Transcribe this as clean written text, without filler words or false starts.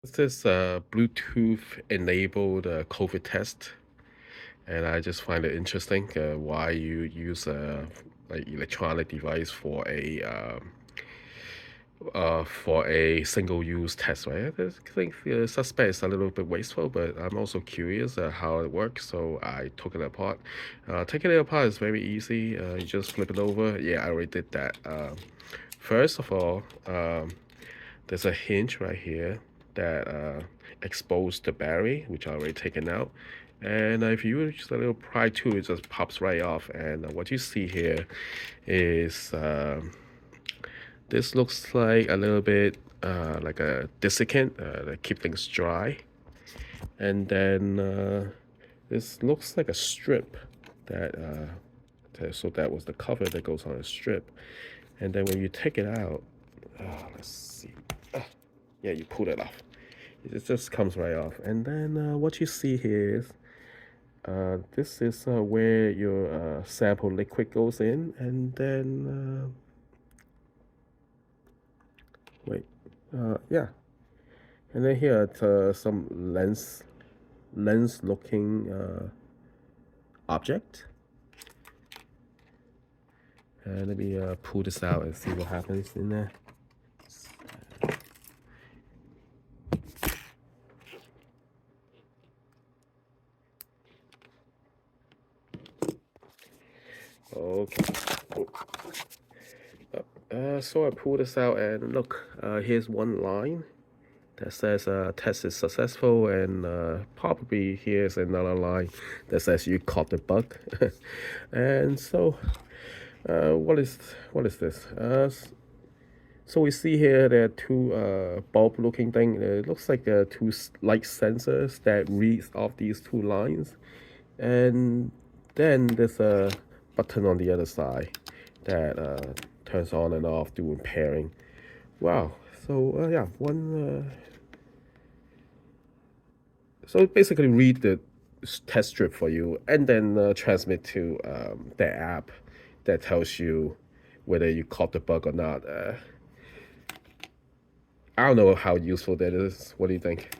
This is a Bluetooth enabled COVID test, and I just find it interesting why you use a like electronic device for a single use test, right? I just think the suspect is a little bit wasteful, but I'm also curious how it works, so I took it apart. Taking it apart is very easy. You just flip it over. Yeah, I already did that. First of all, there's a hinge right here that exposed the battery, which I already taken out. And if you use a little pry tool, it just pops right off. And what you see here is this looks like a little bit like a desiccant to keep things dry. And then this looks like a strip that, so that was the cover that goes on a strip. And then when you take it out, let's see. Yeah, you pull it off. It just comes right off. And then what you see here is this is where your sample liquid goes in. And then, wait, yeah. And then here are some lens looking object. Let me pull this out and see what happens in there. Okay. So I pull this out and look, here's one line that says test is successful, and probably here's another line that says you caught the bug. And so what is this? So we see here there are two bulb looking thing. It looks like two light sensors that reads off these two lines, and then there's a button on the other side that turns on and off doing pairing. Wow. So yeah, so basically read the test strip for you and then transmit to the app that tells you whether you caught the bug or not. I don't know how useful that is. What do you think?